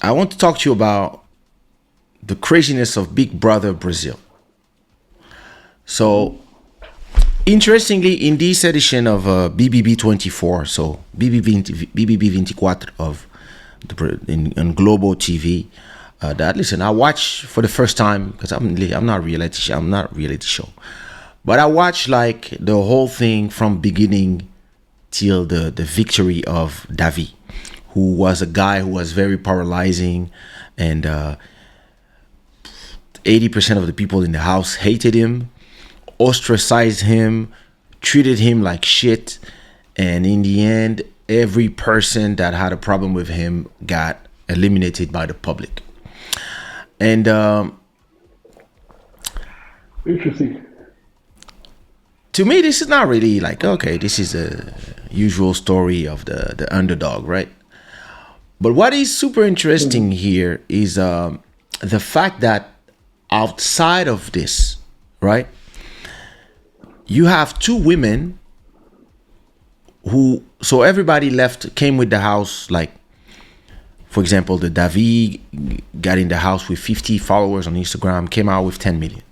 I want to talk to you about the craziness of Big Brother Brazil. So, interestingly, in this edition of BBB24, so BBB24 of in global TV, that listen, I watch for the first time because I'm not reality show, but I watch like the whole thing from beginning till the victory of Davi, who was a guy who was very paralyzing, and 80% of the people in the house hated him, ostracized him, treated him like shit, and in the end, every person that had a problem with him got eliminated by the public. And Interesting. to me, this is not really like, okay, this is a usual story of the underdog, right? But what is super interesting here is the fact that outside of this, right, you have two women who, so everybody came with the house, like, for example, the Davi got in the house with 50 followers on Instagram, came out with 10 million.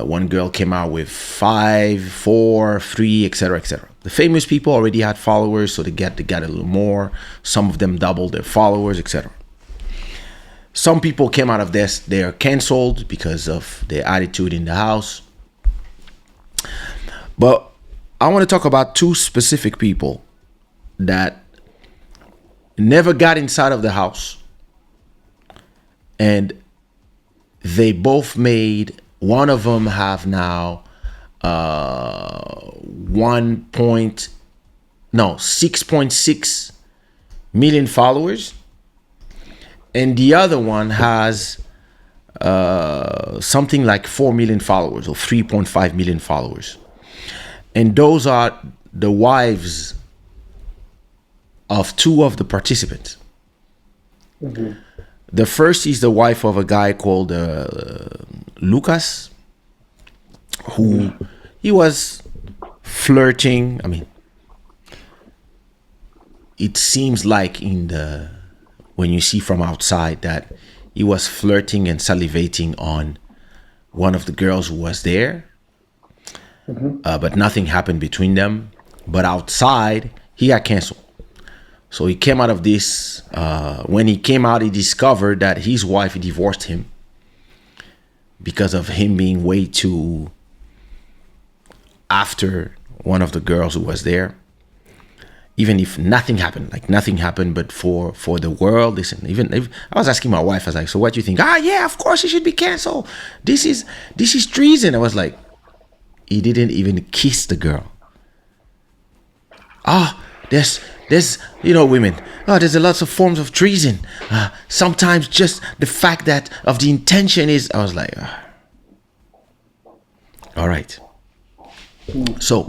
One girl came out with 5, 4, 3, etc., etc. The famous people already had followers, so they got a little more. Some of them doubled their followers, etc. Some people came out of this, they are canceled because of their attitude in the house. But I want to talk about two specific people that never got inside of the house, and they both made, one of them have now 6.6 million followers, and the other one has something like 4 million followers or 3.5 million followers. And those are the wives of two of the participants. Mm-hmm. The first is the wife of a guy called Lucas, who he was flirting. I mean, it seems like when you see from outside that he was flirting and salivating on one of the girls who was there. Mm-hmm. But nothing happened between them. But outside, he got canceled. So he came out of this. When he came out, he discovered that his wife divorced him because of him being way too after one of the girls who was there. Even if nothing happened, but for the world, listen, even if I was asking my wife, I was like, so what do you think? Yeah, of course he should be canceled. This is treason. I was like, he didn't even kiss the girl. There's women. There's a lots of forms of treason. Sometimes just the fact that of the intention is, I was like, all right. So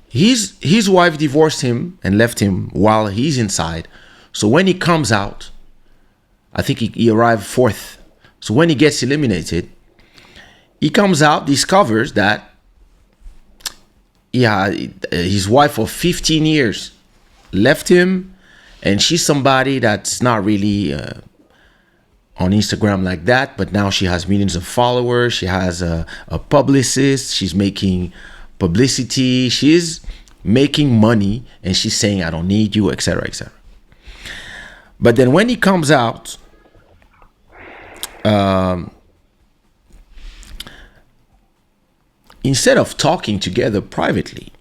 his wife divorced him and left him while he's inside. So when he comes out, I think he arrived 4th. So when he gets eliminated, he comes out, discovers that his wife of 15 years left him, and she's somebody that's not really on Instagram like that, but now she has millions of followers. She has a publicist. She's making publicity. She's making money, and she's saying, I don't need you, etc., etc. But then when he comes out, instead of talking together privately,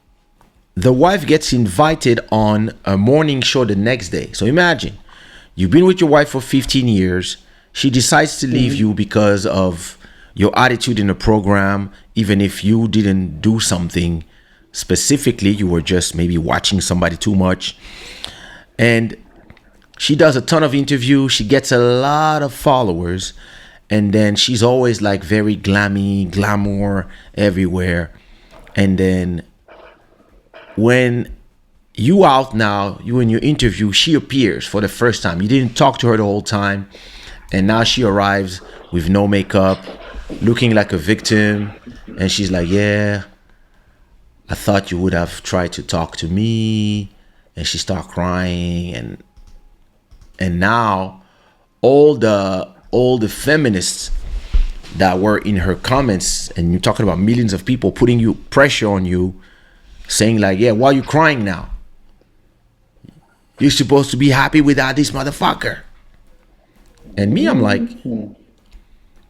the wife gets invited on a morning show the next day. So imagine, you've been with your wife for 15 years. She decides to leave you because of your attitude in the program, even if you didn't do something specifically, you were just maybe watching somebody too much. And she does a ton of interviews. She gets a lot of followers. And then she's always like very glamour everywhere. And then when you out now, you in your interview, she appears for the first time. You didn't talk to her the whole time. And now she arrives with no makeup, looking like a victim. And she's like, yeah, I thought you would have tried to talk to me. And she started crying. And now all the feminists that were in her comments, and you're talking about millions of people putting you pressure on you, saying like, yeah, why are you crying now? You're supposed to be happy without this motherfucker. And me, I'm like,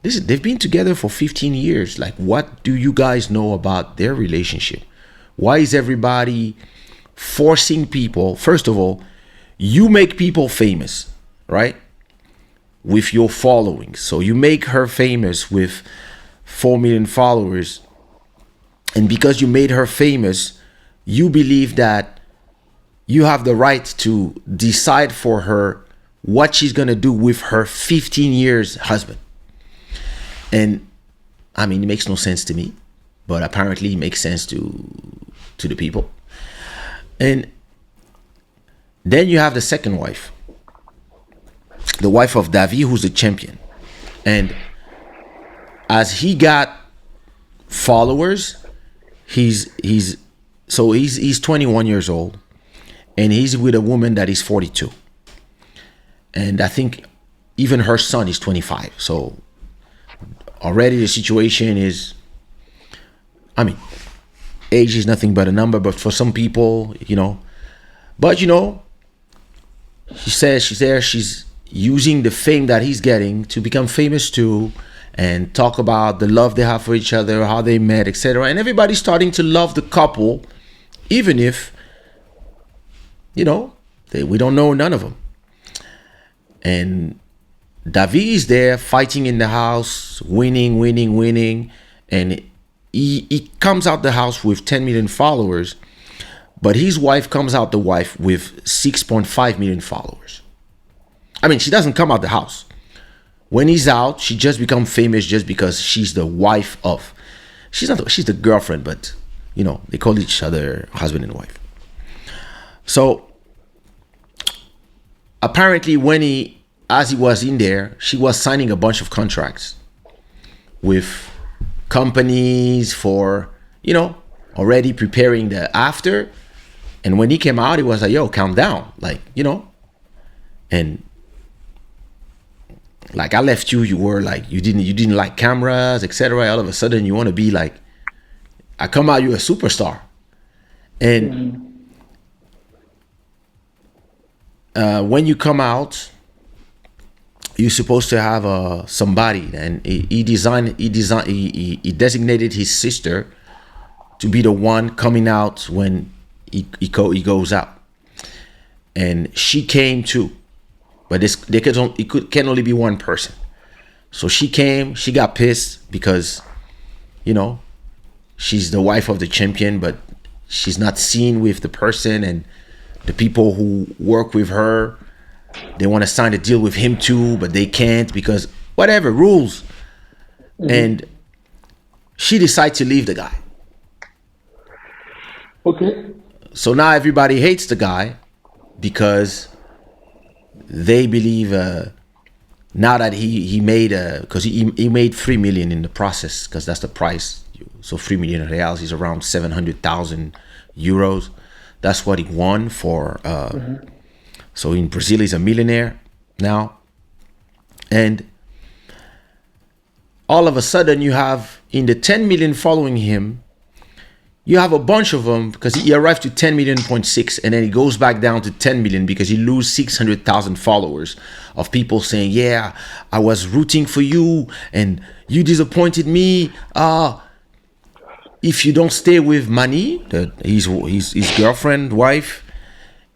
they've been together for 15 years. Like, what do you guys know about their relationship? Why is everybody forcing people? First of all, you make people famous, right? With your following. So you make her famous with 4 million followers. And because you made her famous, you believe that you have the right to decide for her what she's going to do with her 15 years husband. And I mean, it makes no sense to me, but apparently it makes sense to the people. And then you have the second wife, the wife of Davi, who's the champion. And as he got followers, he's 21 years old, and he's with a woman that is 42. And I think even her son is 25. So already the situation is, I mean, age is nothing but a number, but for some people, but she says she's using the fame that he's getting to become famous too, and talk about the love they have for each other, how they met, etc. And everybody's starting to love the couple, even if, we don't know none of them. And Davi is there fighting in the house, winning. And he comes out the house with 10 million followers, but his wife comes out with 6.5 million followers. I mean, she doesn't come out the house. When he's out, she just becomes famous just because she's the wife of. She's the girlfriend, but they call each other husband and wife. So apparently as he was in there, she was signing a bunch of contracts with companies for, already preparing the after. And when he came out, he was like, yo, calm down. Like, and like, I left you were like, you didn't like cameras, etc. All of a sudden you want to be like, I come out, you're a superstar. And when you come out, you're supposed to have somebody, and he designated his sister to be the one coming out when he goes out, and she came too, but it can only be one person. So she came, she got pissed because she's the wife of the champion, but she's not seen with the person, and the people who work with her, they want to sign a deal with him too, but they can't because whatever rules. And she decided to leave the guy. Okay. So now everybody hates the guy because they believe now that he made because he made 3 million in the process, because that's the price. So 3 million reals is around 700,000 euros. That's what he won for. So in Brazil, he's a millionaire now. And all of a sudden, you have in the 10 million following him, you have a bunch of them, because he arrived to 10 million point 6, and then he goes back down to 10 million because he loses 600,000 followers of people saying, yeah, I was rooting for you and you disappointed me. If you don't stay with Mani, his girlfriend, wife,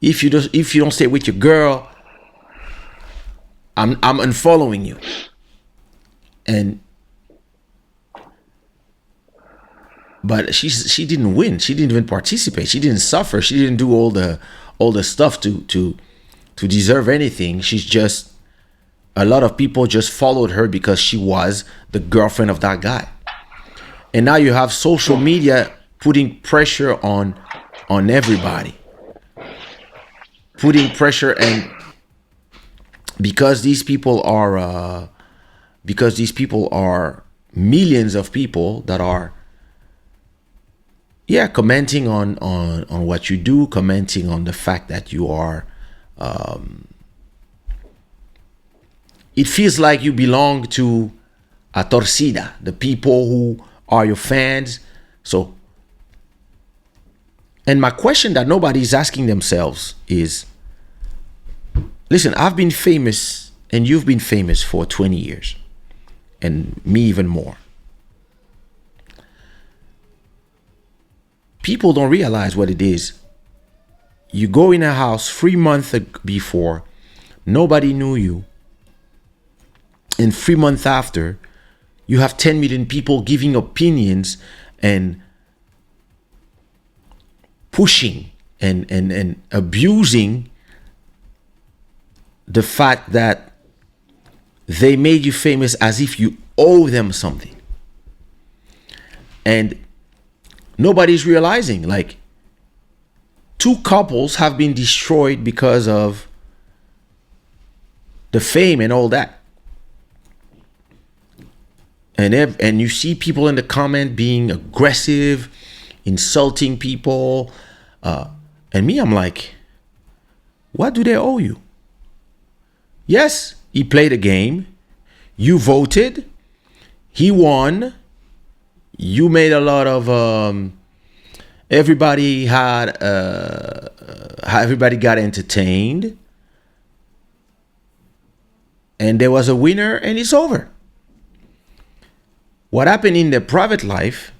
if you don't stay with your girl, I'm unfollowing you. But she didn't win. She didn't even participate. She didn't suffer. She didn't do all the stuff to deserve anything. She's just, a lot of people just followed her because she was the girlfriend of that guy. And now you have social media putting pressure on everybody. Putting pressure, and because these people are millions of people that are commenting on what you do, commenting on the fact that you are it feels like you belong to a torcida, the people who are your fans. So, and my question that nobody's asking themselves is, listen, I've been famous and you've been famous for 20 years and me even more. People don't realize what it is. You go in a house 3 months before, nobody knew you. And 3 months after, you have 10 million people giving opinions and pushing and abusing the fact that they made you famous as if you owe them something. And nobody's realizing, like, 2 couples have been destroyed because of the fame and all that. And you see people in the comment being aggressive, insulting people. And me, I'm like, what do they owe you? Yes, he played a game. You voted. He won. You made a lot of everybody got entertained, and there was a winner, and it's over. What happened in their private life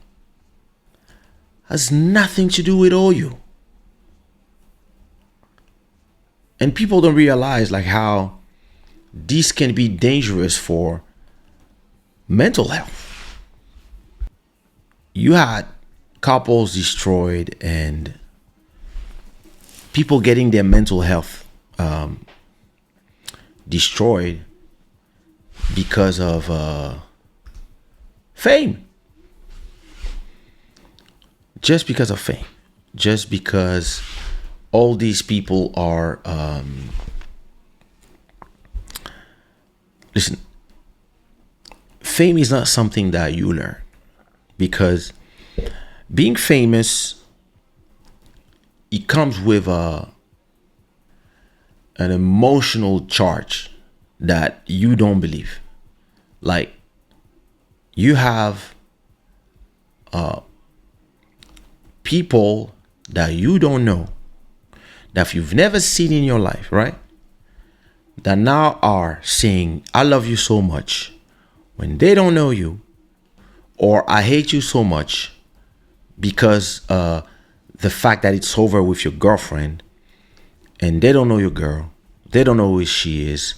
has nothing to do with all you. And people don't realize like how this can be dangerous for mental health. You had couples destroyed and people getting their mental health destroyed because of fame. Just because of fame. Just because all these people are listen, fame is not something that you learn, because being famous, it comes with an emotional charge that you don't believe. Like, you have people that you don't know, that you've never seen in your life, right? That now are saying, I love you so much, when they don't know you, or I hate you so much because the fact that it's over with your girlfriend, and they don't know your girl, they don't know who she is,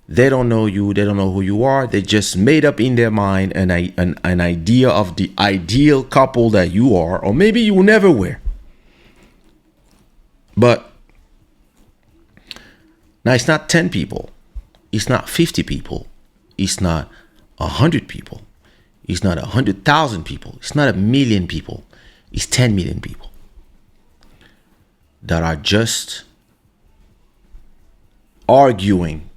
they don't know you, they don't know who you are. They just made up in their mind an idea of the ideal couple that you are, or maybe you will never were. But now it's not 10 people, it's not 50 people, it's not 100 people, it's not 100,000 people, it's not 1 million people, it's 10 million people that are just arguing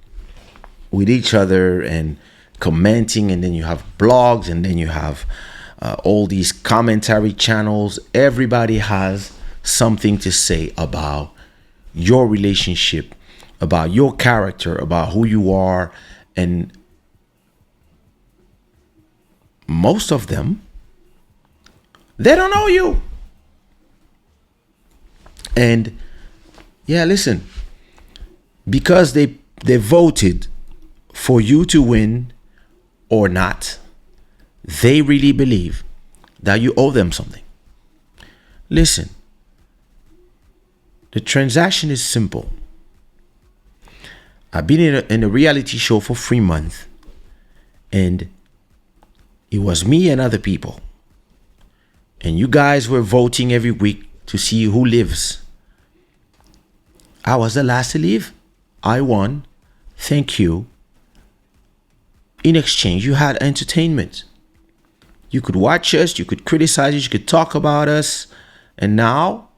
with each other and commenting, and then you have blogs, and then you have all these commentary channels. Everybody has something to say about your relationship, about your character, about who you are. And most of them, they don't know you. And yeah, listen, because they voted for you to win or not, they really believe that you owe them something. Listen, the transaction is simple. I've been in a reality show for 3 months, and it was me and other people, and you guys were voting every week to see who lives. I was the last to leave. I won. Thank you. In exchange, you had entertainment. You could watch us, you could criticize us, you could talk about us, and now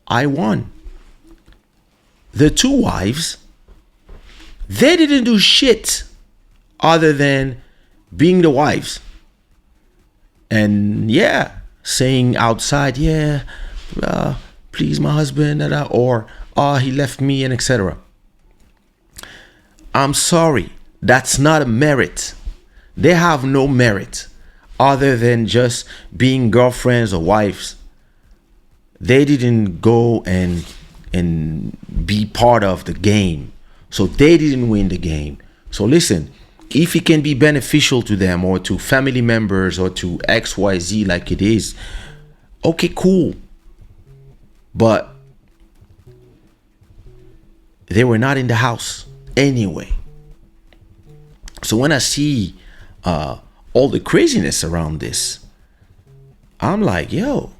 I won. The 2 wives, they didn't do shit other than being the wives. And yeah, saying outside, please my husband, or he left me, and etc. I'm sorry, That's not a merit. They have no merit other than just being girlfriends or wives. They didn't go and be part of the game. So they didn't win the game. So listen, if it can be beneficial to them or to family members or to XYZ like it is, okay, cool. But they were not in the house anyway. So when I see all the craziness around this, I'm like, yo,